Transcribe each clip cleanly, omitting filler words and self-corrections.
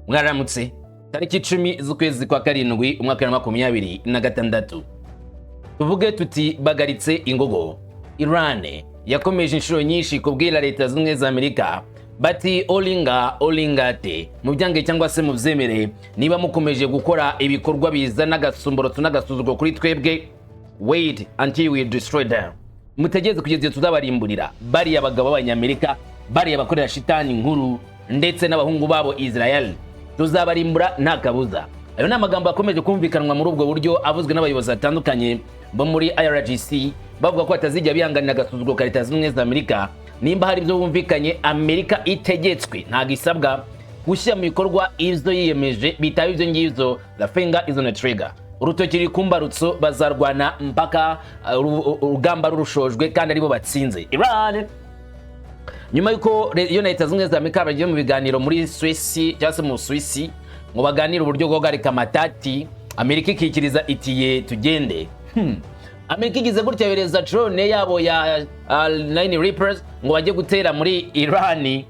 Mwaramutse tariki 10 z'ukwezi kwa karindwi umwaka wa 2026 tuvuge tuti bagaritse ingogo. Irani yakomeje inshuro nyinshi kubwira leta z'ubumwe za Amerika bati olingate mu byange cyangwa se mu vyemere niba mukomeje gukora ibikorwa bizana agasumborotso n'agasuzuguro kuri twebwe, wait until we destroy them. Mutegeze kugeza tuzabarimburira bari abagabo b'Abanyamerika, bari abakorera shitani nkuru ndetse n'abahungu babo Israel, tuzabarimbura nta kabuza. Ayo n'amagambo akomeje kumvikanwa muri ubwo buryo avuzwe n'abayobozi batandukanye bo muri IRASHE bavuga ko atazijya bihanganira agasuzuguro ka leta z'ubumwe za Amerika nimba hari ibyo bumvikanye Amerika itegetswe ntago isabwa gushyira mu bikorwa ivyo yiyemeje bitaye ivyo ngivyo. The finger is on the trigger. Urutoki rikumbarutso bazarwana mpaka urugamba rurushojwe kandi aribo batsinze. Iran nyuma yuko iyo leta z'ubumwe za Amerika bagiye mu biganiro muri Suisse cyangwa se mu Suisse ngo baganire uburyo bwo guhagarika amatati, Amerika ikikiriza itiye tugende. Amerika igize gutya yohereza drone yabo ya 9 Reapers ngo bajye gutera muri Irani,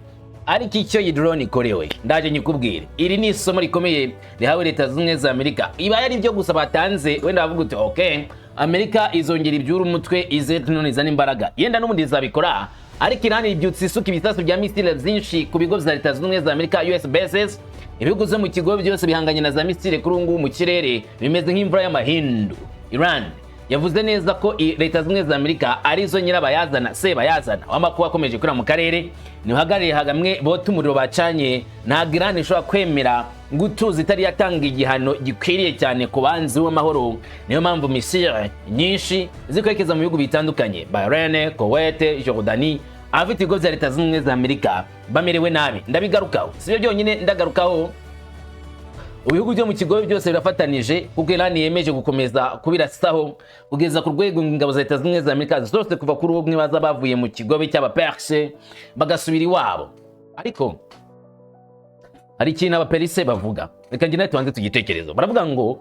ariko icyo iyi drone ikorewe ndaje nyikubwire. Iri ni isomo rikomeye rihawe leta z'ubumwe za Amerika. Iba yari byo gusa batanze wenda bavuga uti okay, Amerika izongera ibyura umutwe ize none izana imbaraga yenda n'ubundi izabikora, ariko Irani ibyutse isuka ibisasu bya misile byinshi ku bigo bya leta z'ubumwe za Amerika US bases. Ibihugu zo mu kigo byose bihanganye na za misile kuri ubu mu kirere bimeze nk'imvura y'amahindu. Iran yavuze neza ko leta z'ubumwe za Amerika arizo nyirabayazana sebayazana w'amakuru akomeje kuri mu karere, nihagarire hagamwe bote umuriro bacanye. Ntabwo Irani ishobora kwemera gutuza itari yatanga igihano gikwiriye cyane ku banzi w'amahoro. Niyo mpamvu misile nyinshi zikwerekeza mu bihugu bitandukanye, Bahrain, Kuwait, Jordani, afite ibigo bya leta z'ubumwe za Amerika bamerewe nabi. Ndabigarukaho, sibyo byonyine ndagarukaho. Ibihugu byo mu kigo byose birafatanije kuko Irani yemeje gukomeza kubirasaho kugeza ku rwego ingabo za leta z'ubumwe za Amerika zose kuva kuri ubwo baza bavuye mu kigo cy'abaperse bagasubira iwabo. Ariko hari ikintu abaperise bavuga, reka njye tubanze tugitekerezo. Baravuga ngo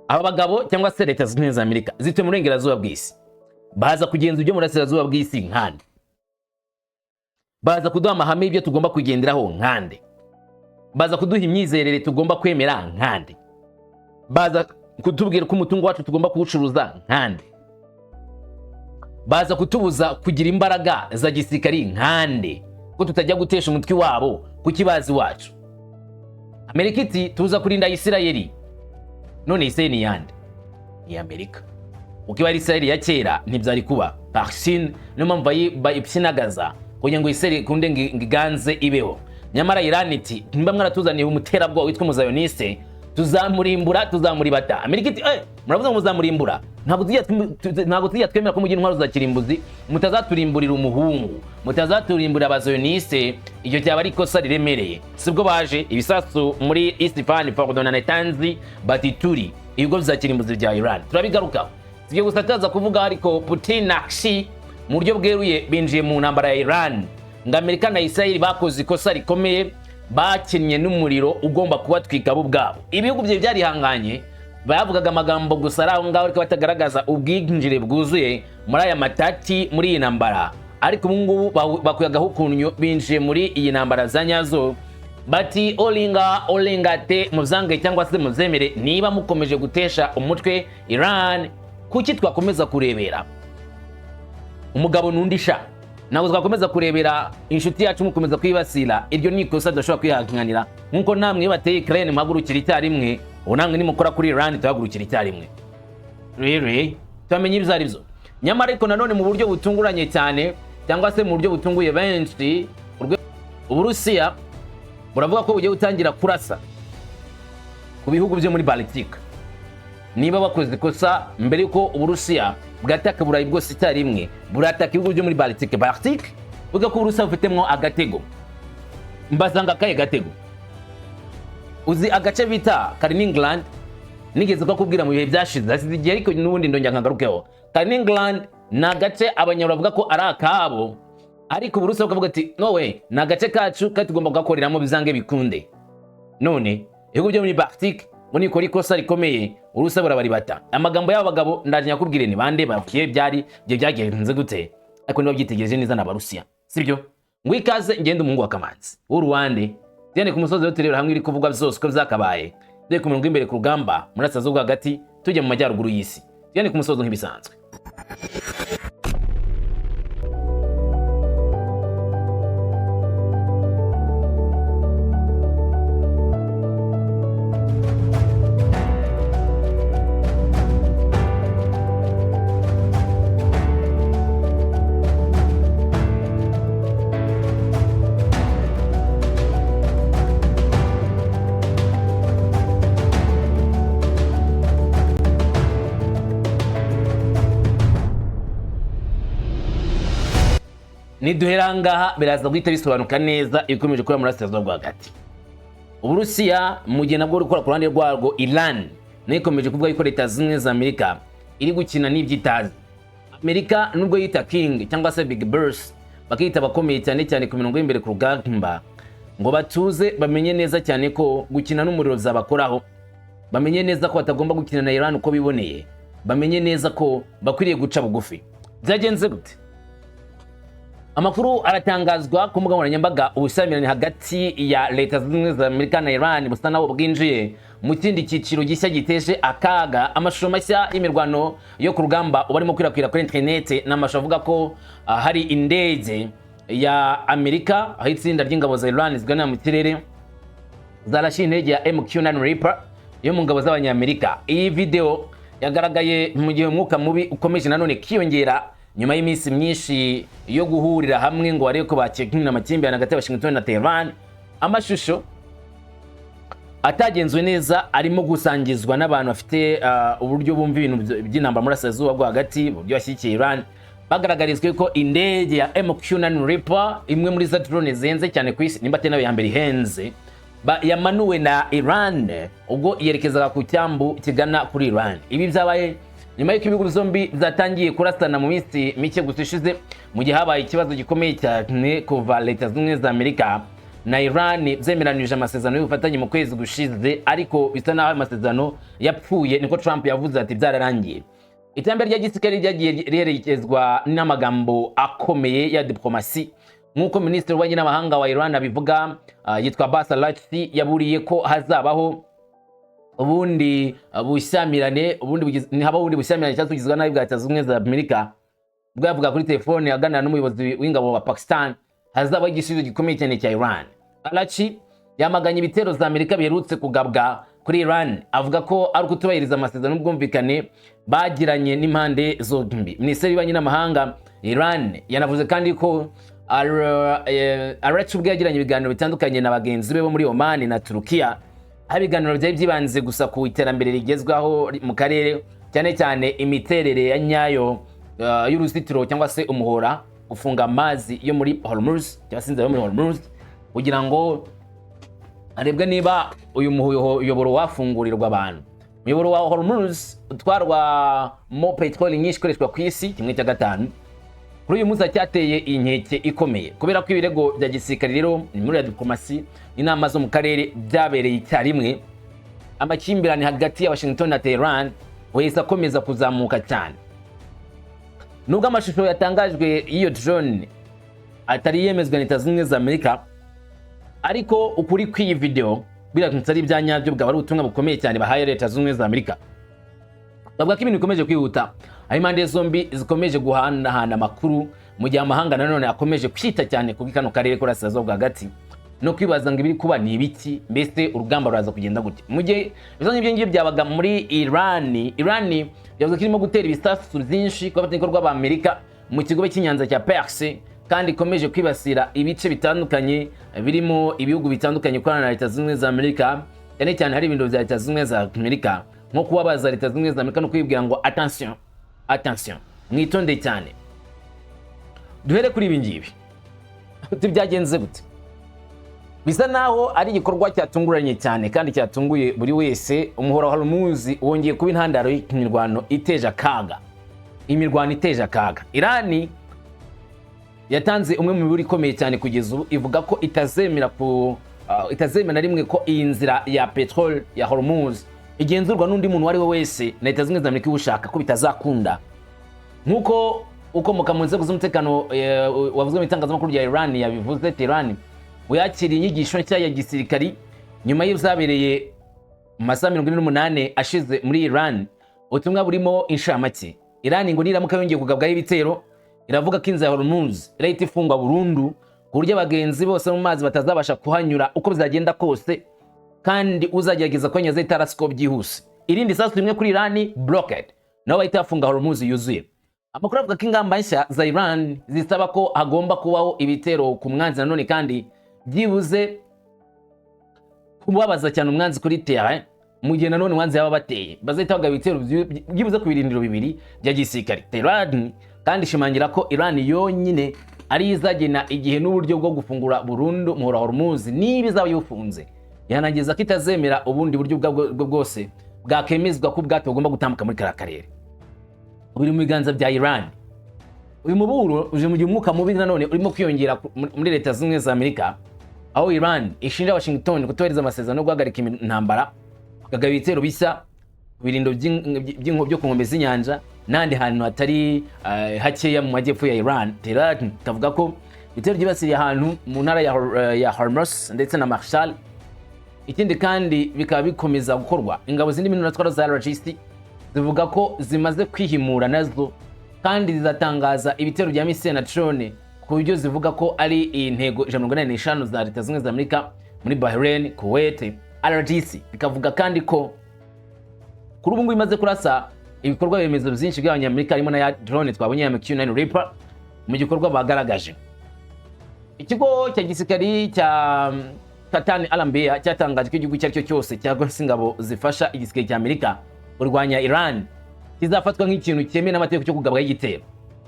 aba bagabo cyangwa se leta z'ubumwe za Amerika zituye mu burengerazuba bw'isi, baza kugenza ibyo mu burasirazuba bw'isi nkande, baza kuduha amahame y'ibyo tugomba kugenderaho nkande, baza kuduha imyizerere tugomba kwemera nkande, baza kutubwira ko umutungo wacu tugomba kuwucuruza nkande, baza kutubuza kugira imbaraga za gisirikari nkande, ko tutajya gutesha umutwe wabo ku kibazi wacu. Amerika iti tuza kurinda Isirayeli, none Isirayeli yande ni Amerika. Ukiba Isirayeli ya kera ntibyari kuba Palestine, niyo mpamvu bayipyinagaza kugira ngo Isirayeli kunde ngiganze ibeho. Nyamara Irani iti nimba mwaratuzaniye umuterabwoba witwa umuzayoniste tuzamurimbura tuzamuribata. Amerika iti muravuze ngo muzamurimbura, ntabwo tujya twemera ko mugira intwaro za kirimbuzi mutazaturimburira umuhungu, mutazaturimburira abazayoniste. Icyo cyaba ari ikosa riremereye. Sibwo baje ibisasu muri Istifani pardon na Tanzi batituri ibigo bya kirimbuzi bya Iran. Turabigarukaho, sibyo gusa taza kuvuga ariko Putin na Xi mu buryo bweruye binjiye mu ntambara ya Iran. Nga Amerika na Israel bakoze ikosa rikomeye, bakinnye n'umuriro ugomba kubatwika bo ubwabo. Ibihugu bye byarihanganye, bavugaga amagambo gusa araho ngaho ariko batagaragaza ubwinjire bwuzuye muri aya matati muri iyi ntambara. Ariko ubu ngubu bakuyagaho ukuntu binjiye muri iyi ntambara za nyazo, bati olingate muzange cyangwa se muzemere niba mukomeje gutesha umutwe Iran, kuki twakomeza kurebera umugabo nundisha? Ntabwo twakomeza kurebera inshuti yacu mukomeza kwibasira. Iryo ni ikosa tudashobora kwihanganira. Nkuko namwe bateye Kane muhagurukira icyarimwe, namwe nimukora kuri Iran tuhagurukira icyarimwe. Rero twamenye ibyo ari byo. Nyamara ariko nanone mu buryo butunguranye cyane cyangwa se mu buryo butunguye benshi, Uburusiya buravuga ko bugiye gutangira kurasa ku bihugu byo muri Baltic. Niba bakoze ikosa mbere yuko Uburusiya bwataka Burayi bwose icyarimwe, burataka ibihugu byo muri Baltic buga ko Uburusiya bufitemwo agatego. Mbazanga kaye gatego, uzi agace bita Kaliningrad, nigeze ko kubwira mu bihe byashize asigiye, ariko n'ubundi ndongera nkagarukeho. Kaliningrad na gace abanyarwanda bavuga ko ari akabo, ariko Uburusiya bukavuga ati no way, na gace kacu kandi tugomba kugakoreramo bizange bikunde. None ibihugu byo muri Baltic muri ko rikosa rikomeye, Urusiya burabaribata. Amagambo y'aba bagabo ndaje nyakubwire ni bande bakiye byari bye byagenze gute, ariko niba byitegereje neza n'Abarusiya, sibyo? Ngo ikaze ngende umungu wa Kamanzi w'Uruwande Diane ku musozi rero hamwe iri kuvugwa byose ko byakabaye dore ku murongo imbere ku rugamba muri Asazuba hagati tujye mu majyaruguru y'isi. Diane ku musozi nk'ibisanzwe. Niduhera ngaha biraza guhita bisobanuka neza ikomeje kuri Asazuba hagati. Uburusiya mu gihe nabwo rukora ku ruhande rwarwo Iran n'ikomeje kuvuga yuko Leta Zunze za Amerika iri gukina n'ibyitazi. Amerika nubwo yita King cyangwa se Big Boss bakita bakomeye cyane cyane ku mirongo y'imbere ku rugamba ngo batuze bamenye neza cyane ko gukina n'umuriro zabakoraho, bamenye neza ko batagomba gukina na Iran uko biboneye, bamenye neza ko bakwiriye guca bugufi. Byagenze gute? Amakuru aratangazwa ku mbuga nkoranyambaga ubushyamirane hagati ya Leta Zunze za Amerika na Iran busa naho bwinjiye mu kindi cyiciro gishya giteje akaga. Amashusho mashya y'imirwano yo ku rugamba ubarimo kwirakwira kuri internet n'amashusho avuga ko hari indege ya Amerika aho itsinda ry'ingabo za Iran zigana mu kirere zarashe indege ya MQ-9 Reaper yo mu ngabo z'abanyamerika. Iyi video yagaragaye mu gihe umwuka mubi ukomeje nanone kiyongera nyuma y'iminsi myinshi yo guhurira hamwe ngo barebe ko bakekinira amakimbirane hagati ya Washington na Tehran. Amashusho atagenzuwe neza arimo gusangizwa n'abantu bafite uburyo bumva ibintu by'intambara muri Asazuba bwo hagati uburyo yashyikiye Iran, bagaragarizwe ko indege ya MQ-9 Reaper imwe muri za drone zenze cyane ku isi nimba atari ya mbere ihenze yamanuwe na Iran ubwo yerekezaga ku cyambu kigana kuri Iran. Ibi byabaye nyuma y'uko ibihugu zombi zatangiye kurasana mu minsi mike gusa ishize mu gihe habaye ikibazo gikomeye cyane kuva Leta Zunze za Amerika na Iran zemeranije amasezerano y'ubufatanye mu kwezi gushize, ariko bisa naho amasezerano yapfuye niko Trump yavuze ati byararangiye. Iterambere rya gisirikare ryagiye riherekezwa n'amagambo akomeye ya diplomasi nk'uko Minisitiri w'Ububanyi n'Amahanga wa Iran abivuga, yitwa Arashi, yaburiye ko hazabaho ubundi bushyamirane cyatugizwe nabi bwa Leta Zunze za Amerika bwavuga kuri telefone aganira n'umuyobozi w'ingabo wa Pakistan hazabaho igisubizo gikomeye cyane cya Iran. Arashi yamaganye ibitero za Amerika biherutse kugabwa kuri Iran, avuga ko ari ukutubahiriza amasezerano n'ubwumvikane bagiranye n'impande zombi. Minisitiri w'Ububanyi n'Amahanga Iran yanavuze kandi ko Arashi ubwo yagiranye ibiganiro bitandukanye na bagenzi be bo muri Oman na Turukiya, aho ibiganiro byari byibanze gusa ku iterambere rigezwaho mu karere, cyane cyane imiterere ya nyayo y'uruzitiro cyangwa se umuhora ufunga amazi yo muri Hormuz cyangwa se inzira yo muri Hormuz kugira ngo arebwe niba uyu muyoboro wafungurirwa abantu. Umuyoboro wa Hormuz utwarwa mo petroli nyinshi ikoreshwa ku isi (1/5). Kuri uyu munsi cyateye inkeke ikomeye kubera ko ibirego bya gisirikare rero ni muri ya diplomasi inama zo mu karere byabereye icyarimwe. Amakimbirane hagati ya Washington na Tehran wese akomeza kuzamuka cyane. Nubwo amashusho yatangajwe iyo drone atari yemezwa na Leta Zunze za Amerika, ariko ukuri kw'iyi video birakunze ari ibyanyabyo bwaba ari ubutumwa bukomeye cyane bahaye Leta Zunze za Amerika. Bavuga ko ibintu bikomeje kwihuta, aho impande zombi zikomeje guhanahana amakuru mu gihe amahanga nanone akomeje kwita cyane ku kano karere ko Asazuba hagati no kwibaza ngo ibiri kuba ni ibiki, mbese urugamba ruraza kugenda gute. Mu gihe bizanye ibyo ngibyo byabaga muri Irani yavuze ko irimo gutera ibisasu byinshi ku bafatanyabikorwa ba Amerika mu kigo cy'inyanza cya Perse, kandi ikomeje kwibasira ibice bitandukanye birimo ibihugu bitandukanye korana na Leta Zunze za Amerika, cyane cyane hari ibintu bya Leta Zunze za Amerika nko kubabaza Leta Zunze za Amerika no kwibwira ngo attention mwitonde cyane. Duhere kuri ibi ngibi byagenze gute. Bisa naho ari igikorwa cyatunguranye cyane kandi cyatunguye buri wese. Umuhora wa Hormuz wongeye kuba intandaro y'imirwano iteje akaga. Imirwano iteje akaga. Irani yatanze umwe mu buri komeye cyane kugeza ubu, ivuga ko itazemera na rimwe ko iyi nzira ya petrol ya Hormuz igenzurwa n'undi muntu wari we wese na Leta Zunze za Amerika ushaka ko bitazakunda. Nkuko ukomoka mu nzego z'umutekano wavuzwe mu itangazamakuru rya Irani yabivuze, Tehran yakiriye inyigisho nshya ya gisirikari nyuma y'ibyabereye mu masaha 48 ashize muri Iran. Ubutumwa burimo inshamake. Irani ngo niramuka yongeye kugabwaho ibitero, iravuga ko inzira ya Hormuz irahita ifungwa burundu ku buryo abagenzi bose mu mazi batazabasha kuhanyura uko bizagenda kose, kandi uzagerageza kwenyaza itarasiko byihuse. Irindi sasu rimwe kuri Irani blocked, naho bahita bafunga Hormuz yuzuye. Amakuru avuga ko ingamba nshya za Iran zisaba ko hagomba kubaho ibitero ku mwanzi nanone, kandi byibuze kubabaza cyane umwanzi kuri Tehran, mu gihe nanone umwanzi yaba bateye bazahita bagaba ibitero byibuze ku birindiro bibiri bya gisirikare. Tehran kandi ishimangira ko Iran yonyine ari izagena igihe n'uburyo bwo gufungura burundu muhora Hormuz niba izaba yufunze. Yanageza ko itazemera ubundi buryo bwose bwakemezwa ko ubwato bugomba gutambuka muri karere. Buri mu biganza bya Iran. Uyu muburo uje mu gihe umwuka mubi nanone urimo kwiyongera muri Leta Zunze za Amerika, aho Iran ishinja Washington kutohereza amasezerano yo guhagarika intambara, kugaba ibitero bisa birindo byo ku nkombe z'inyanja n'andi hantu hatari hakeya mu majyepfo ya Iran. Tehran tavuga ko ibitero byibasiriye ahantu mu ntara ya Hormuz ndetse na Marshall. Ikindi kandi bikaba bikomeza gukorwa. Ingabo zindi minutwaro za ARASHE zivuga ko zimaze kwihimura nazo, kandi zizatangaza ibitero bya misile na drone ku buryo zivuga ko ari intego 185 za Leta Zunze za Amerika muri Bahrain, Kuwait. ARASHE bikavuga kandi ko kuri ubu ngubu imaze kurasa ibikorwa bemezo byinshi by'abanyamerika, harimo na ya drone twabonye ya MQ-9 Reaper mu gikorwa bagaragaje. Ikigo cya gisirikari cya Kane Alambia cyatangaje ko igihugu cyaricyo cyose cyangwa ingabo zifasha igisirikare cya Amerika kurwanya Iran kizafatwa nk'ikintu cyemeye n'amategeko cyo kugabwaho igitero.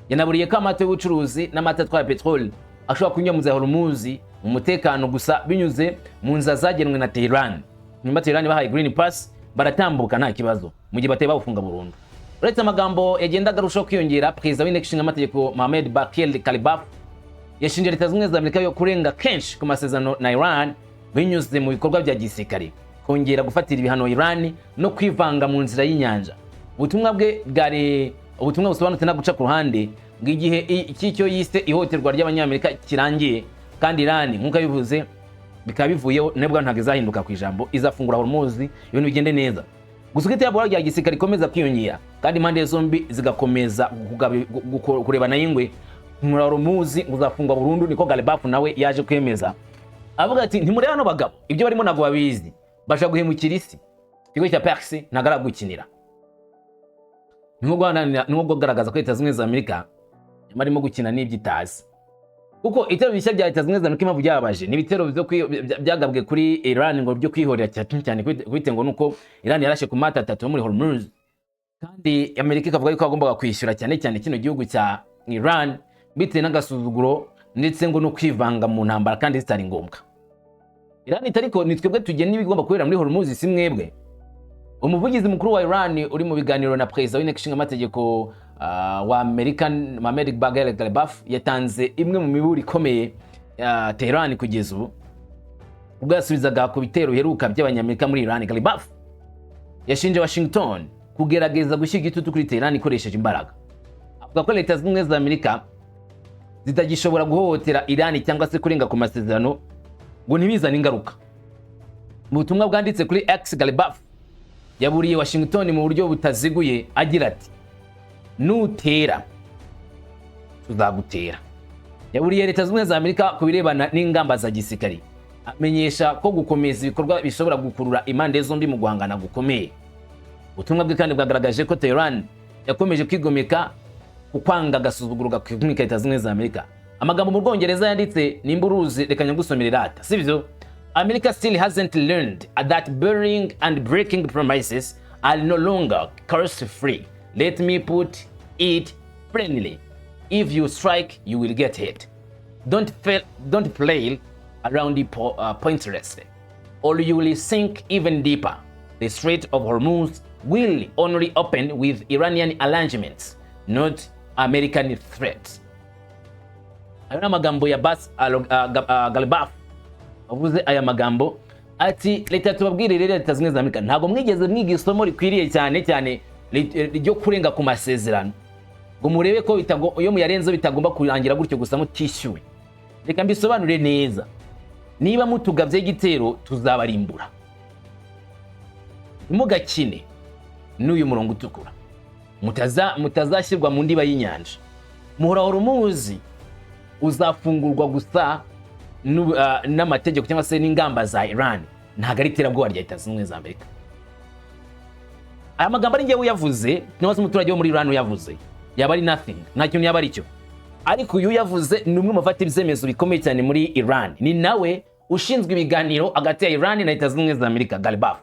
Yanaburiye ko amato y'ubucuruzi n'amata atwara petrol ashobora kunyura mu za Hormuz mu mutekano gusa binyuze mu nzira zagenwe na Tehran. Nyuma Tehran bahaye green pass baratambuka nta kibazo mu gihe bateye bafunga burundu. Uretse amagambo yagenda garushaho kwiyongera, perezida w'inteko ishinga amategeko Mohammed Bakir Kalibaf yashinje Leta Zunze za Amerika yo kurenga kenshi ku masezerano na Iran binyuze mu bikorwa bya gisirikare, kongera gufatira ibihano Iran no kwivanga mu nzira y'inyanja. Ubutumwa bwe bwari ubutumwa busobanutse na guca ku ruhande ng'igihe icyo yise ihoterwa ry'abanyamerika kirangiye, kandi Iran nkuko bivuze bikaba bivuyeho nebwa ntago izahinduka ku ijambo, izafungura Hormuz ibintu bigende neza. Gusa iterabwoba rya gisirikare ikomeza kwiyongera, kandi impande zombi zigakomeza kurebana y'ingwe. Hormuz uzafungwa burundu, niko Kalibaf nawe yaje kwemeza, avuga ati ntimureba hano bagabo ibyo barimo nago babizi, basha guhemukira isi. Ikigo cya Perse ntagara gukinira, nubwo garagaza ko Leta Zunze za Amerika barimo gukina n'ibyitazi, kuko itero bishya bya Leta Zunze za Amerika impamvu byabaje ni ibitero byagabwe kuri Iran ngo byo kwihorera cyane kwitengo nuko Iran yarashe ku mata 3 muri Hormuz, kandi Amerika ikavuga yuko agomba kwishyura cyane kino gihugu cya Iran bitewe n'agasuzuguro ndetse ngo no kwivanga mu ntambara kandi zitari ngombwa. Iran itariko nitwebwe tugena n'ibigomba kubera muri Hormuz, si mwebwe. Umuvugizi mukuru wa Iran uri mu biganiro na perezida w'inteko ishinga amategeko wa Amerika Mohammed Bakir Kalibaf yatanze imwe mu miburi ikomeye ya Tehran kugeza ubu ubwo yasubizaga ku bitero heruka by'abanyamerika muri Iran. Kalibaf yashinje Washington kugerageza gushyira igitutu kuri Tehran ikoresheje imbaraga. Avuga ko Leta Zunze za Amerika zitagishobora guhohotera Iran cyangwa se kurenga ku masezerano ngo ntibizane ingaruka. Mu butumwa bwanditse kuri X, Kalibaf yaburiye Washington mu buryo butaziguye agira ati nutera tuzagutera. Yaburiye Leta Zunze za Amerika ku birebana n'ingamba za gisirikari, amenyesha ko gukomeza ibikorwa bishobora gukurura impande zombi mu guhangana gukomeye. Ubutumwa bwe kandi bwagaragaje ko Tehran yakomeje kwigomeka ukwanga gasuzuguro gakwimika Leta Zunze za Amerika. Amagambo mu Bwongereza yanditse nimburuzi reka nyagusomera irata, sibyo? America still hasn't learned that burying and breaking promises are no longer curse-free. Let me put it plainly. If you strike, you will get hit. Don't play around pointlessly, or you will sink even deeper. The Strait of Hormuz will only open with Iranian arrangements, not American threats. Ayona magambo ya Kalibaf avuze aya magambo ati leta tubabwire rero Leta Zunze za Amerika ntago mwigeze mwiga isomo rikwiriye cyane ryo kurenga ku masezerano ngo murebe ko iyo muyarenze bitagomba kurangira gutyo gusa mutishyuwe. Reka mbisobanure neza. niba mutugavye igitero tuzabarimbura, mugakine n'uyu murongo utukura, mutazashyirwa mu ndiba y'inyanja. Muhora Hormuz uzafungurwa gusa n'amategeko cyangwa se n'ingamba za Iran, ntago ari iterabwoba rya Leta Zunze Ubumwe za Amerika. Aya magambo ari ngewe uyavuze, cyangwa se umuturage wo muri Iran uyavuze, yaba ari nothing, nta kintu yaba ari cyo. Ariko uyu yavuze ni umwe mu bafata ibyemezo bikomeye cyane muri Iran, ni nawe ushinzwe ibiganiro hagati ya Iran na Leta Zunze Ubumwe za Amerika, Galibaf.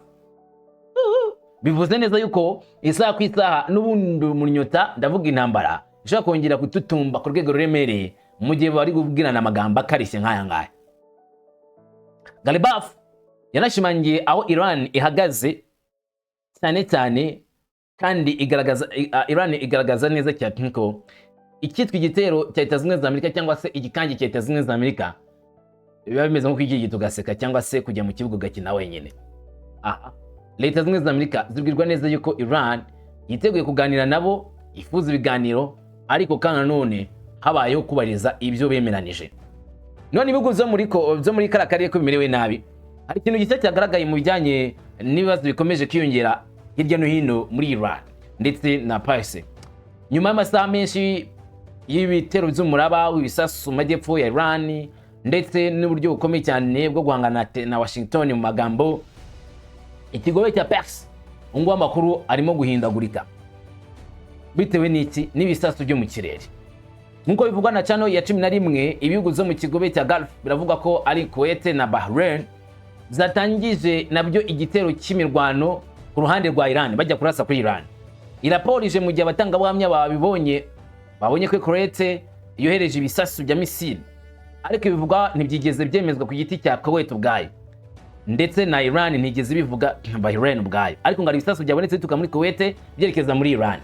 Bivuze neza yuko isaha ku isaha n'ubundi umunyota, ndavuga intambara, ishobora kongera kututumba ku rwego ruremereye mu gihe bari kubwirana amagambo akarishye nk'aya ngaya. Galibaf yanashimangiye aho Iran ihagaze cyane cyane, kandi Iran igaragaza neza cyane ko icyitwa igitero cya Leta Zunze Ubumwe za Amerika cyangwa se igikangi cya Leta Zunze Ubumwe za Amerika biba bimeze nko kwigigita ugaseka cyangwa se kujya mu kibuga ugakina wenyine. Aha Leta Zunze Ubumwe za Amerika zibwirwa neza yuko Iran yiteguye kuganira nabo, ifuza ibiganiro, ariko kandi nanone habayeho kubariza ibyo bemeranije. None ibihugu byo muri kariya ko bimerewe nabi, hari ikintu gishya cyagaragaye mu bijyanye n'ibibazo bikomeje kwiyongera hirya no hino muri Iran ndetse na Perse. Nyuma y'amasaha menshi y'ibitero by'umuraba w'ibisasu mu majyepfo ya Iran ndetse n'uburyo bukomeye cyane bwo guhangana na Washington mu magambo, ikigobe cya Perse ngo amakuru arimo guhindagurika bitewe n'iki n'ibisasu byo mu kirere. Nkuko bivugwa na channel ya 11, ibihugu zo mu kigobe cya Gulf biravuga ko ari Kuwait na Bahrain zatangije nabyo igitero cy'imirwano ku ruhande rwa Iran, bajya kurasa kuri Iran. Irapolije mu gihe abatangabuhamya babonye ko Kuwait yohereje ibisasu bya misile, ariko bivugwa ntibyigeze byemezwa ku giti cya Kuwait ubwayo, ndetse na Iran ntigeze bivuga Bahrain ubwayo, ariko ngari ibisasu byabonetse bituka muri Kuwait byerekeza muri Iran.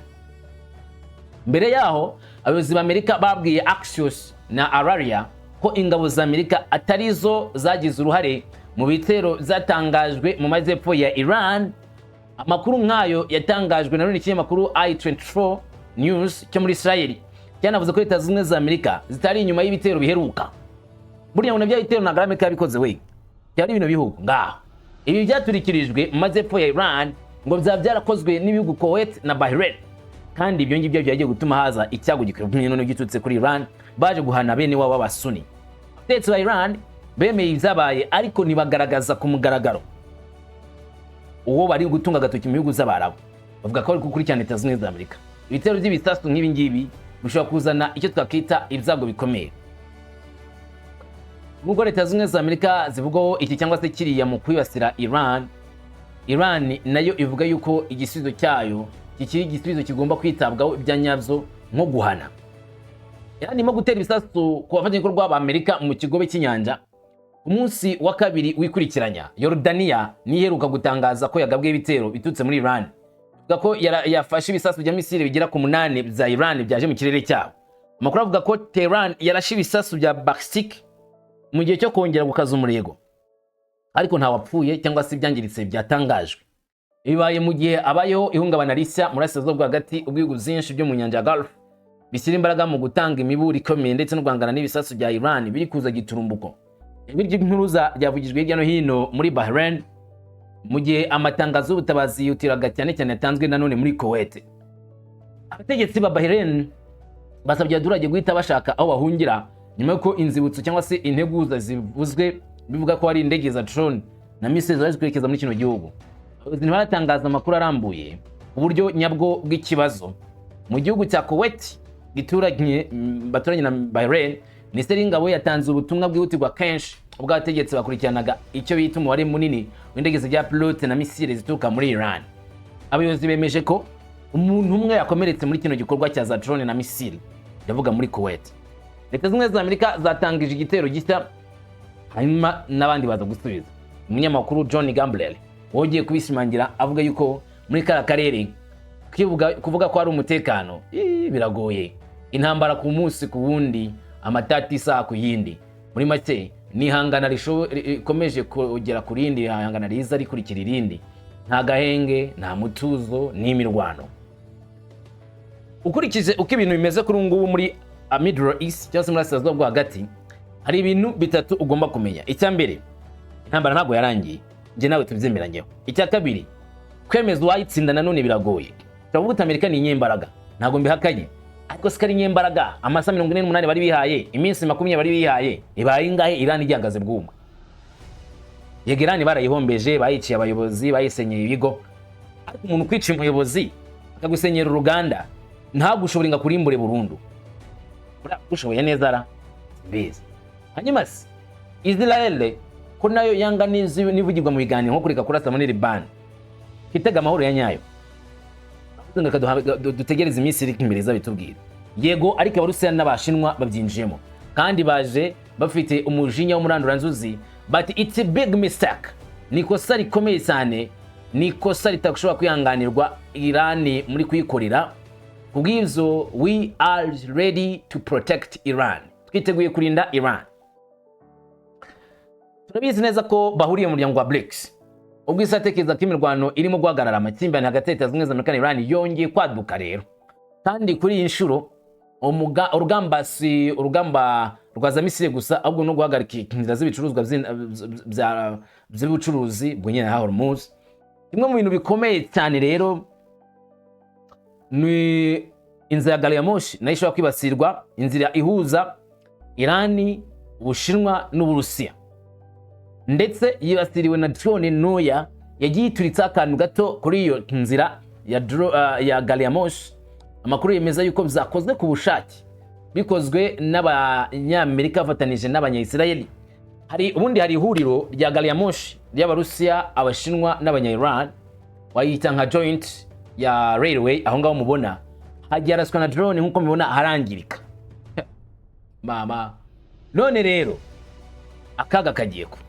Mbere yaho abayobozi b'Amerika babwiye Axios na Araria ko ingabo za Amerika atarizo zagize uruhare mu bitero zatangajwe mu majyepfo ya Iran. Amakuru nk'ayo yatangajwe na none ikinyamakuru I24 News cyo muri Israel, cyanavuze ko Leta Zunze Ubumwe za Amerika zitari inyuma y'ibitero biheruka. Buriya ngo nabyo ibitero ntabwo Amerika yabikoze we, cyari ibintu bihugu ngaho. Ibi byaturikirijwe mu majyepfo ya Iran ngo byarakozwe n'ibihugu Kuwait na Bahrain, kandi ibyo ngibyo byagiye gutuma haza icyago gikomeye none gitutse kuri Iran, baje guhana bene wabo b'Abasuni. Abategetsi ba Iran bemeye ibyabaye, ariko ntibagaragaza ku mugaragaro uwo bari gutunga agatoki mu bihugu z'Abarabu. Bavuga ko bari gukurikirana Leta Zunze Ubumwe za Amerika. Ibitero by'ibisasu nk'ibi ngibi bishobora kuzana icyo twakita ibyago bikomeye. Nubwo Leta Zunze Ubumwe za Amerika zivugaho iki cyangwa se kiriya mu kwibasira Iran nayo ivuga yuko igisubizo cyayo kikiri igisubizo kigomba kwitabwaho ibya nyabyo nko guhana. Iran irimo gutera ibisasu ku bafatanyabikorwa b'Amerika mu kigobe cy'inyanja. Umunsi wa kabiri wikurikiranya, Yordania niheruka gutangaza ko yagabwe ibitero bitutse muri Iran. Ivuga ko yafashe ibisasu bya misile bigera ku 8 bya Iran byaje mu kirere cyabo. Amakuru avuga ko Tehran yarashe ibisasu bya ballistic mu gihe cyo kongera gukaza umurego, ariko nta wapfuye cyangwa se ibyangiritse byatangajwe. Bibaye mu gihe abayeho ihungabana rishya muri Asia bwo hagati, ubwihugu byinshi byo mu nyanja Gulf bishyira imbaraga mu gutanga imiburo ikomeye ndetse no guhangana n'ibisasu bya Iran biri kuza giturumbuko. Ijwi ry'impuruza ryavugijwe hirya no hino muri Bahrain, mu gihe amatangazo y'ubutabazi yutiraga cyane cyane yatanzwe nanone muri Kuwait. Abategetsi ba Bahrain basabye abaturage guhita bashaka aho bahungira nyuma y'uko inzibutso cyangwa se integuza zivuzwe bivuga ko ari indege za drone na misile zari kwerekeza muri kino gihugu. Abayobozi ntibaratangaza amakuru arambuye uburyo nyabwo bw'ikibazo. Mu gihugu cya Kuwait baturanye na Bahrain, Minisiteri y'Ingabo yatanze ubutumwa bwihutirwa kenshi ubwo abategetsi bakurikiranaga icyo bita umubare munini w'indege zijya pilote na misile zituruka muri Iran. Abayobozi bemeje ko umuntu umwe yakomeretse muri kino gikorwa cya za drone na misile, yavuga muri Kuwait. Leta Zunze Ubumwe za Amerika zatangije igitero gishya, hanyuma n'abandi baza gusubiza. Umunyamakuru John Gamblel wongeye kubishimangira avuga yuko muri kara karere kuvuga ko ari umutekano biragoye. Intambara ku munsi ku wundi, amatati isaha ku yindi. Muri make nihangana rikomeje kugera ku rindi, ihangana riza rikurikira irindi. Nta gahenge, nta mutuzo, n'imirwano. Ukurikije uko ibintu bimeze kuri ngubu muri Middle East cyangwa se muri Asia bwo hagati, hari ibintu bitatu ugomba kumenya. Icya mbere, intambara ntabwo yarangiye, nje nawe tubyemeranyeho. Icya kabiri, kwemeza uwayitsinda nanone biragoye. Turavuga uti Amerika ni inyembaraga, ntabwo mbihakanye, ariko sikari inyembaraga. Amasa 48 bari bihaye, iminsi 20 bari bihaye, ibaye ingahe Irani igihagaze bwuma? Yego Irani barayihombeje, bayiciye abayobozi, bayisenyeye ibigo, ariko umuntu kwica umuyobozi akagusenyera uruganda ntabwo ushobora nga kurimbure burundu. Ushoboye neza ra biza. Hanyuma Israel ko nayo yanga nivugirwa mu biganiro nko kureka kurasa muri Liban, kitega amahoro ya nyayo. Dutegereza iminsi iri imbere zabitubwira. Yego ariko abarusiya n'abashinwa babyinjiyemo kandi baje bafite umujinya w'umuranduranzuzi, but it's a big mistake. Nikosa rikomeye cyane, nikosa ritakushobora kwihanganirwa Irani muri kuyikorera. Kubw'ivyo we are ready to protect Iran. Twiteguye kurinda Iran. Turabizi neza ko bahuriye mu muryango wa BRICS. Ubwo isatekereza ko imirwano irimo guhagarara amakimbirane hagati ya Leta Zunze Amerika na Iran yongeye kwaduka rero. Kandi kuri iyi nshuro urugamba rwaza Misiri gusa, ahubwo no guhagarika inzira z'ibicuruzwa by'ubucuruzi bw'nyene ha Hormuz. Kimwe mu bintu bikomeye cyane rero ni inzira ya gari ya moshi nayo ishobora kwibasirwa, inzira ihuza Irani, Ubushinwa n'Uburusiya. Ndetse yibasiriwe na drone ntoya yagiye ituritsa akantu gato kuri iyo nzira ya gari ya moshi. Amakuru yemeza yuko byakozwe ku bushake, bikozwe n'abanyamerika bafatanije n'abanya-Israeli. Ubundi hari ihuriro rya gari ya moshi ry'Abarusiya, Abashinwa n'abanya-Iran, wayita nka joint ya railway. Aho ngaho mubona hagiye araswa na drone nkuko mubona harangirika. Mama none rero akaga kagiye kuza.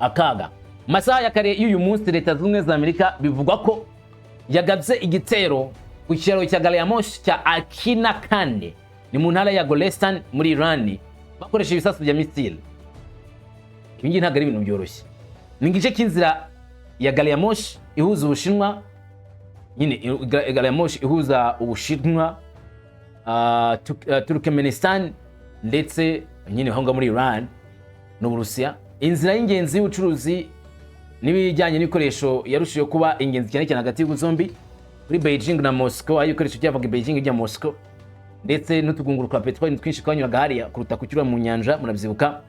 Akaga masaha ya kare y'uyu munsi Leta Zunze za Amerika bivugwa ko yagabye igitero ku kiraro cya gari ya moshi cya Kane, ni mu ntara ya Golestan muri Irani, bakoresha ibisasu bya misile. Ibingi ntabwo ari ibintu byoroshye. Ni igice cy'inzira ya gari ya moshi ihuza Ubushinwa, nyine gari ya moshi ihuza Ubushinwa, Turkmenistan ndetse nyine honga muri Iran n'Uburusiya. Inzira y'ingenzi y'ubucuruzi n'ibijyanye n'ibikoresho yarushijeho kuba ingenzi cyane cyane hagati y'ibihugu zombi, kuri Beijing na Moscow. Ayo ibikoresho byavaga Beijing ijya Moscow, ndetse n'utugunguru twa petroli twinshi twanyuraga hariya kuruta kucyura mu nyanja, murabyibuka.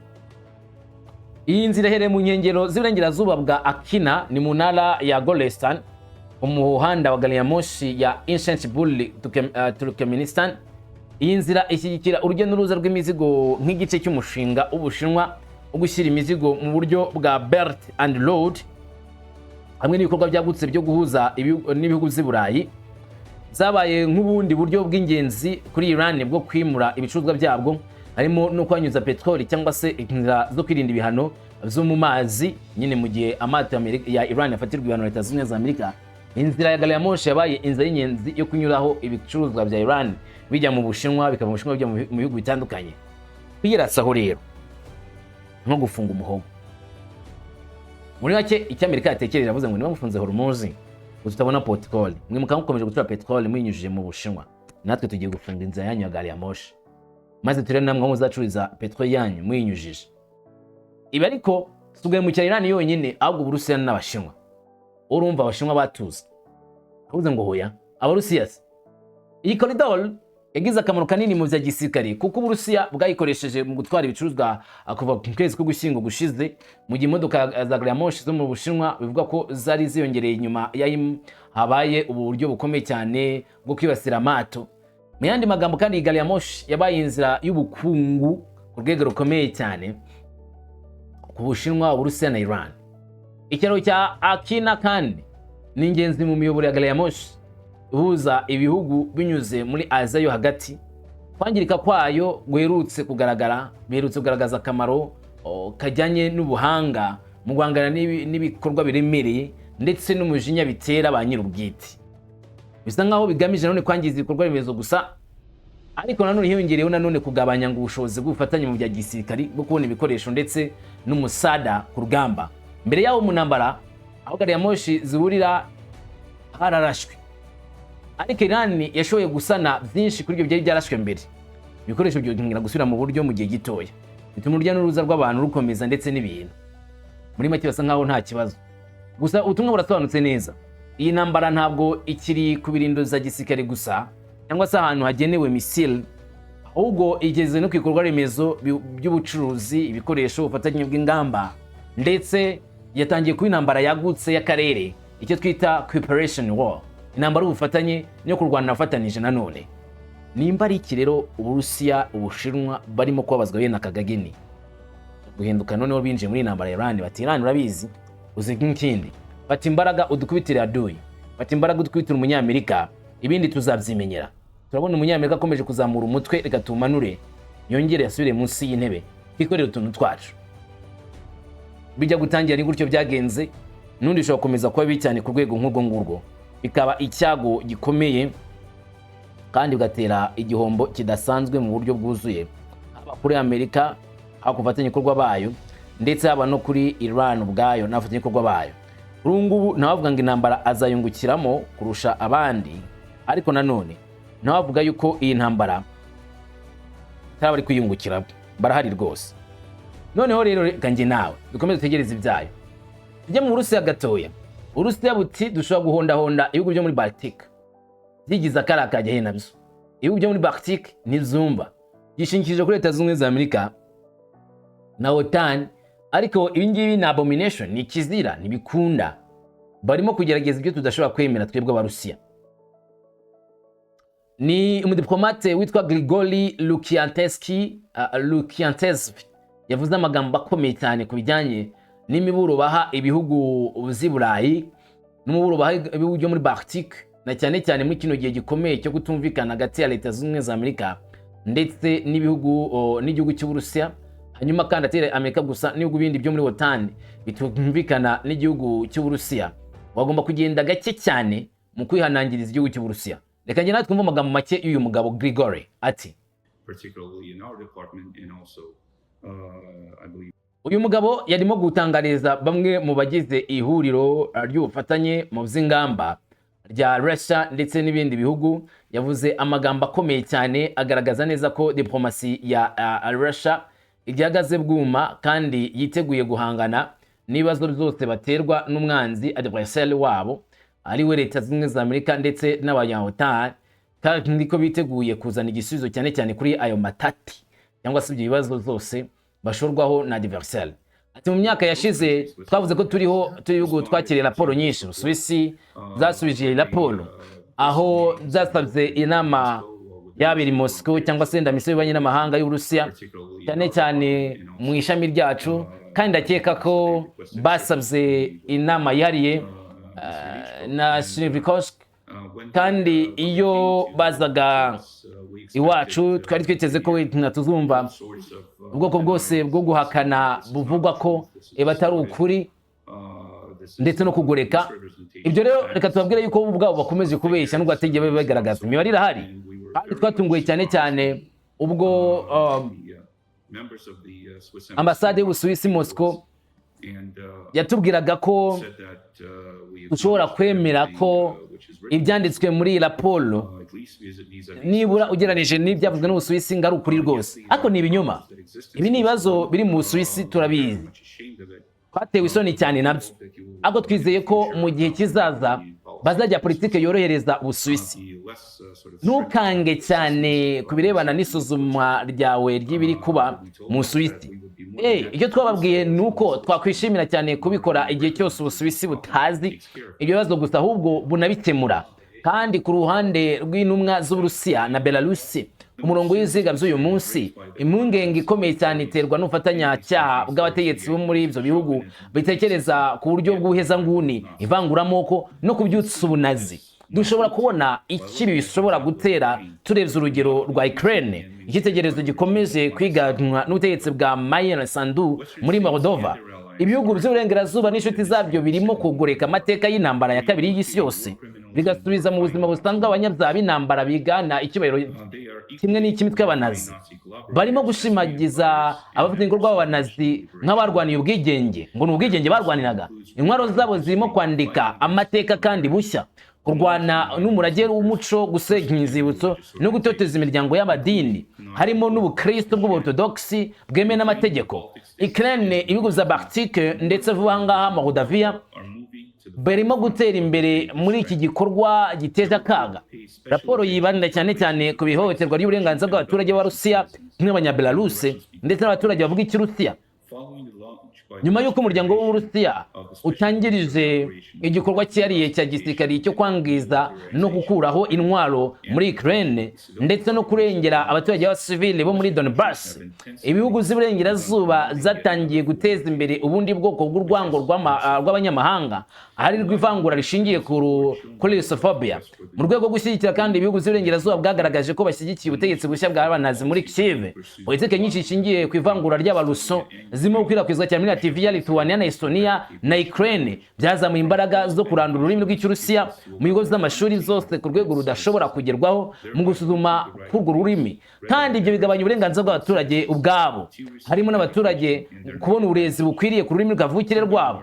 Iyi nzira iherereye mu nkengero z'iburengerazuba bwa Akina, ni mu ntara ya Golestan, umuhanda wa gari ya moshi ya Istanbul Turkmenistan. Iyi nzira ishyigikira urujya n'uruza rw'imizigo nk'igice cy'umushinga w'Ubushinwa wo gushyira imizigo mu buryo bwa Belt and Road, hamwe n'ibikorwa byagutse byo guhuza n'ibihugu z'i Burayi. Zabaye nk'ubundi buryo bw'ingenzi kuri Iran bwo kwimura ibicuruzwa byabwo, harimo no kwanyuza petroli cyangwa se inzira zo kwirinda ibihano zo mu mazi, nyine mu gihe amato ya Iran yafatirwa ibihano Leta Zunze za Amerika. Inzira ya gari ya moshi yabaye inzira y'ingenzi yo kunyuraho ibicuruzwa bya Iran bijya mu Bushinwa, bikava mu Bushinwa bijya mu bihugu bitandukanye. Kwirasaho rero nko gufunga umuhogo. Muri make icyo Amerika yatekereje avuze ngo niba mufunze Hormuz tutabona petroli, mwe mukamukomeje gutura petroli mwinyujije mu Bushinwa, natwe tugiye gufunga inzira yanyu ya gari ya moshi, maze turere namwe muzacuriza petroli yanyu mwinyujije. Ibi ariko tugaye mu cya Irani yonyine, ahubwo Uburusiya n'Abashinwa. Urumva Abashinwa batuze avuze ngo hoya Abarusiya. Iyi koridoro yagize akamaro kanini mu bya gisirikare, kuko Uburusiya bwayikoresheje mu gutwara ibicuruzwa kuva ku kwezi ko gushyingo gushize, mu gihe imodoka za gari ya moshi zo mu Bushinwa bivuga ko zari ziyongereye inyuma habaye uburyo bukomeye cyane bwo kwibasira amato. Mu yandi magambo kandi gari ya moshi yabaye inzira y'ubukungu ku rwego rukomeye cyane ku Bushinwa, Uburusiya na Iran. Ikiraro cya Akina kandi ni ingenzi mu miyoboro ya gari ya moshi ihuza ibihugu binyuze muri Aziya yo hagati. Kwangirika kwayo guherutse kugaragaza akamaro kajyanye n'ubuhanga mu guhangana n'ibikorwa biremereye ndetse n'umujinya bitera ba nyir'ubwite. Bisa nkaho bigamije none kwangiza ibikorwa remezo gusa, ariko nanone hiyongereyeho nanone kugabanya ngo ubushobozi bw'ubufatanye mu bya gisirikari bwo kubona ibikoresho ndetse n'umusada ku rugamba. Mbere yaho mu ntambara aho gari ya moshi zihurira hararashwe, ariko Irani yashoboye gusana byinshi kuri ibyo byari byarashwe mbere. ibikoresho byongera gusubira mu buryo mu gihe gitoya, bituma urujya n'uruza rw'abantu rukomeza ndetse n'ibintu muri make basa nkaho nta kibazo. Gusa ubutumwa burasobanutse neza, iyi ntambara ntabwo ikiri ku birindiro za gisirikare gusa cyangwa se ahantu hagenewe misile, ahubwo igeze no ku bikorwa remezo by'ubucuruzi, ibikoresho, ubufatanye bw'ingamba, ndetse yatangiye kuba intambara yagutse y'akarere, icyo twita cooperation war, intambara y'ubufatanye no kurwana abafatanije. Nanone nimba ari iki rero Uburusiya, Ubushinwa barimo kubabazwa bene aka kageni guhinduka, noneho binjiye muri intambara ya Irani. Bati Irani urabizi uzi nk'ikindi, bati imbaraga udukubitire aduyi, bati imbaraga udukubitire umunyamerika, ibindi tuzabyimenyera. Turabona umunyamerika akomeje kuzamura umutwe, reka tumanure yongere yasubire munsi y'intebe twikorere utuntu twacu. Bijya gutangira ni gutyo byagenze, nundi ushobora gukomeza kuba bibi cyane ku rwego nk'urwo ngurwo, bikaba icyago gikomeye kandi bigatera igihombo kidasanzwe mu buryo bwuzuye, haba kuri Amerika, haba ku bafatanyabikorwa bayo, ndetse haba no kuri Iran ubwayo n'abafatanyabikorwa bayo. Kuri ubu ngubu ntawavuga ngo intambara azayungukiramo kurusha abandi, ariko nanone ntawavuga yuko iyi ntambara itaba ari kwiyungukiramo, barahari rwose. Noneho rero reka njye nawe dukomeze dutegereze ibyayo. Tujye mu Burusiya gatoya. Uburusiya buti dushobora guhondahonda ibihugu byo muri Baltic byigize akara kajya nabyo. Ibihugu byo muri Baltic ntizumva, gishingikirije kuri Leta Zunze Ubumwe za Amerika na OTAN, ariko ibi ngibi ni abomination, ni kizira, ntibikunda. Barimo kugerageza ibyo tudashobora kwemera twebwe Abarusiya. Ni umudiplomate witwa Grigori Lukiantsev yavuze amagambo akomeye cyane ku bijyanye n'imiburo baha ibihugu by'i Burayi n'umuburo baha ibihugu byo muri Baltic, na cyane cyane muri kino gihe gikomeye cyo kutumvikana hagati ya Leta Zunze Ubumwe za Amerika ndetse n'igihugu cy'Uburusiya. Hanyuma kandi atera Amerika gusa n'ibihugu bindi byo muri OTAN bitumvikana n'igihugu cy'Uburusiya, bagomba kugenda gake cyane mu kwihanangiriza igihugu cy'Uburusiya. Reka njye natwe twumve amagambo make y'uyu mugabo Grigori ati, uyu mugabo yarimo gutangariza bamwe mu bagize ihuriro ry'ubufatanye mu by'ingamba rya Russia ndetse n'ibindi bihugu. Yavuze amagambo akomeye cyane agaragaza neza ko diplomasi ya Russia igihagaze bwuma kandi yiteguye guhangana n'ibibazo byose baterwa n'umwanzi adversary wabo ari we Leta Zunze Ubumwe za Amerika ndetse n'abanya-OTAN, kandi ko biteguye kuzana igisubizo cyane cyane kuri ayo matati cyangwa se ibyo bibazo zose bashorwaho na adversary. Ati mu myaka yashize twavuze ko turiho twakiriye raporo nyinshi. Ubusuwisi zasubije raporo aho zasabye inama yabiri Moscow cyangwa se ndamisa y'ububanyi n'amahanga y'Uburusiya cyane cyane mu ishami ryacu, kandi ndakeka ko basabye inama yihariye na Shinvikosk, kandi iyo bazaga iwacu twari twiteze ko tuzumva ubwoko bwose bwo guhakana buvugwa ko batari ukuri ndetse no kugoreka. Ibyo rero reka tubabwire yuko ubwabo bakomeje kubeshya n'ubwo ategeye bagaragaza imibare irahari. Kandi twatunguye cyane cyane ubwo ambasade y'Ubusuwisi Moscow yatubwiraga ko ushobora kwemera ko ibyanditswe muri raporo nibura ugereranije n'ibyavuzwe n'Ubusuwisi ngari ukuri rwose, ariko ni ibinyoma. Ibi ni ibibazo biri mu Busuwisi turabizi, twatewe isoni cyane nabyo, ariko twizeye ko mu gihe kizaza bazajya politike yorohereza Ubusuwisi. Ntukange cyane ku birebana n'isuzuma ryawe ry'ibiri kuba mu Busuwisi. Icyo twababwiye ni uko twakwishimira cyane kubikora igihe cyose Ubusuwisi butazi ibyo bibazo gusa, ahubwo bunabikemura. Kandi ku ruhande rw'intumwa z'Uburusiya na Belarusi, umurongo w'iziga by'uyu munsi, impungenge ikomeye cyane iterwa n'ubufatanyacyaha bw'abategetsi bo muri ibyo bihugu bitekereza ku buryo bw'ubuhezanguni, ivanguramoko no kubyutsa ubunazi. Dushobora kubona ikibi bishobora gutera turebye urugero rwa Ukraine, igitegerezo gikomeje kwiganwa n'ubutegetsi bwa Mayer Sandu muri Moldova. Ibihugu by'uburengerazuba n'inshuti zabyo birimo kugoreka amateka y'intambara ya kabiri y'isi yose, bigasubiza mu buzima busanzwe abanyabyaha b'intambara bigana icyubahiro kimwe n'icy'imitwe y'abanazi. Barimo gushimagiza abafatanyabikorwa b'abanazi nk'abarwaniye ubwigenge, ngo ni ubwigenge barwaniraga. Intwaro zabo zirimo kwandika amateka kandi bushya. kurwana n'umurage w'umuco, gusenya inzibutso no gutoteza imiryango y'amadini harimo n'ubukristo bw'uborthodoxi bwemewe n'amategeko. Ukraine, ibihugu bya Baltique ndetse vuba ngaha Moldavia barimo gutera imbere muri iki gikorwa giteje akaga. Raporo yibanda cyane cyane ku bihohoterwa ry'uburenganzira bw'abaturage b'Abarusiya n'Abanyabelarus ndetse n'abaturage bavuga Ikirusiya. Nyuma y'uko umuryango w'Uburusiya utangirije igikorwa cyariye cya gisirikari cyo kwangiza no gukuraho intwaro muri Ukraine ndetse no kurengera abaturage b'abasivile bo muri Donbass, ibihugu z'iburengerazuba zatangiye guteza imbere ubundi bwoko bw'urwango rw'abanyamahanga hari rw'ivangura rishingiye kuri Russophobia. Mu rwego rwo gushyigikira kandi ibihugu z'iburengerazuba bwagaragaje ko bashyigikiye ubutegetsi bushya bw'abanazi muri Kiev. Politike nyinshi ishingiye ku ivangura ry'abaruso zirimo gukwirakwizwa cyane muri Latvia, Lithuania na Estonia na Ukraine byazamuye imbaraga zo kurandura ururimi rw'Ikirusiya mu bigo by'amashuri zose ku rwego rudashobora kugerwaho mu gusuzuma k'urwo rurimi, kandi ibyo bigabanya uburenganzira bw'abaturage ubwabo, harimo n'abaturage kubona uburezi bukwiriye ku rurimi rw'avukire rwabo.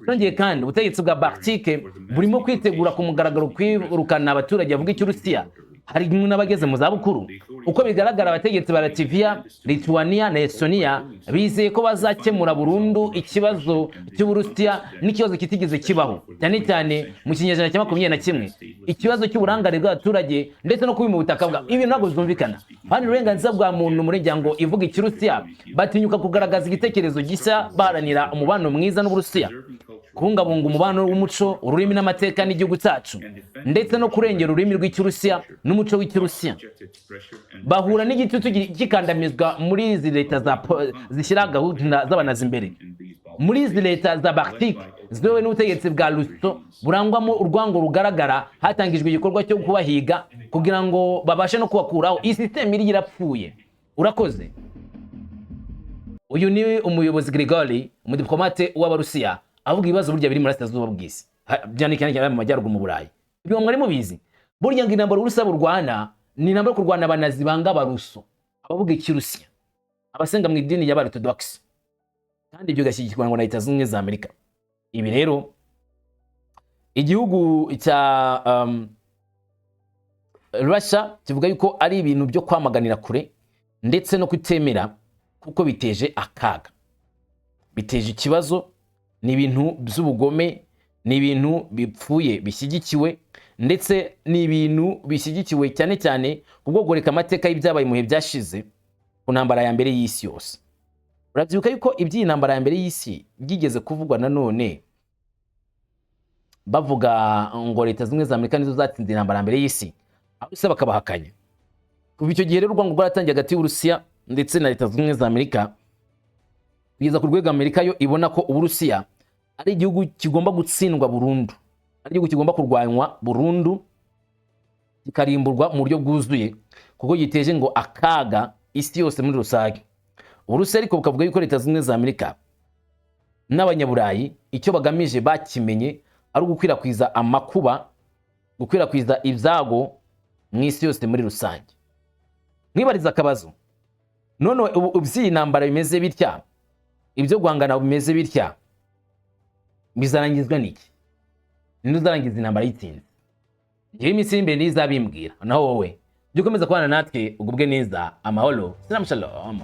Nongeye kandi ubutegetsi bwa Baltique burimo kwitegura ku mugaragaro kwirukana abaturage bavuga Ikirusiya hari n'abageze mu zabukuru. Uko bigaragara abategetsi ba Latvia, Lithuania na Estonia bizeye ko bazakemura burundu ikibazo cy'Uburusiya n'ikibazo kitigeze kibaho, cyane cyane mu kinyejana cya 21, ikibazo cy'uburangare bw'abaturage ndetse no kubima ubutaka bwabo. Ibi ntabwo byumvikana. Hano uburenganzira bwa muntu muri njyango ivuga Ikirusiya batinyuka kugaragaza igitekerezo gishya baharanira umubano mwiza n'Uburusiya, kubungabunga umubano w'umuco, ururimi n'amateka n'igihugu cyacu, ndetse no kurengera ururimi rw'Ikirusiya n'umuco w'Ikirusiya. Bahura n'igitutu gikandamizwa muri izi leta zishyira gahunda z'abanazi imbere. Muri izi leta za Baltique ziyobowe n'ubutegetsi bwa Russo burangwamo urwango rugaragara, hatangijwe igikorwa cyo kubahiga kugira ngo babashe no kubakuraho. Iyi system iri yarapfuye. Urakoze. Uyu ni umuyobozi Grigori, umudiplomate w'Abarusiya, avuga ibibazo burya biri muri Burasirazuba bw'isi, byane cyane mu majyaruguru mu Burayi. Ibyo mwari mubizi. Burya ngo intambara Uburusiya burwana ni intambara yo kurwana abanazi banga Abaruso, abavuga Ikirusiya, abasenga mu idini y'Abarthodox, kandi ibyo gashyigikirwa ngo na Leta Zunze Ubumwe za Amerika. Ibi rero igihugu cya Russia kivuga yuko ari ibintu byo kwamaganira kure ndetse no kutemera kuko biteje akaga, biteje ikibazo, ni ibintu by'ubugome, ni ibintu bipfuye bishyigikiwe, ndetse ni ibintu bishyigikiwe cyane cyane kubwo goreka amateka y'ibyabaye mu bihe byashize ku ntambara ya mbere y'isi yose. Urabyibuka yuko iby'iyi ntambara ya mbere y'isi byigeze kuvugwa nanone bavuga ngo Leta Zunze za Amerika nizo zatsinze intambara ya mbere y'isi, Abarusiya bakabahakanya. Kuva icyo gihe rero urwango rwaratangiye hagati y'Uburusiya ndetse na Leta Zunze za Amerika, kugeza ku rwego Amerika yo ibona ko Uburusiya ari igihugu kigomba gutsindwa burundu, ari igihugu kigomba kurwanywa burundu, kikarimburwa mu buryo bwuzuye kuko giteje ngo akaga isi yose muri rusange. Uburusiya ariko bukavuga yuko Leta Zunze za Amerika n'Abanyaburayi icyo bagamije bakimenye ari ugukwirakwiza amakuba, gukwirakwiza ibyago mu isi yose muri rusange. Mwibariza akabazo, none iby'iyi ntambara bimeze bitya, ibyo guhangana bimeze bitya, bizarangizwa n'iki? Ninde uzarangiza intambara y'itsinzi? Ngewe iminsi imbere n'izabimbwira, naho wowe jya ukomeza kubana natwe ugubwe neza. Amahoro, shalom shalom.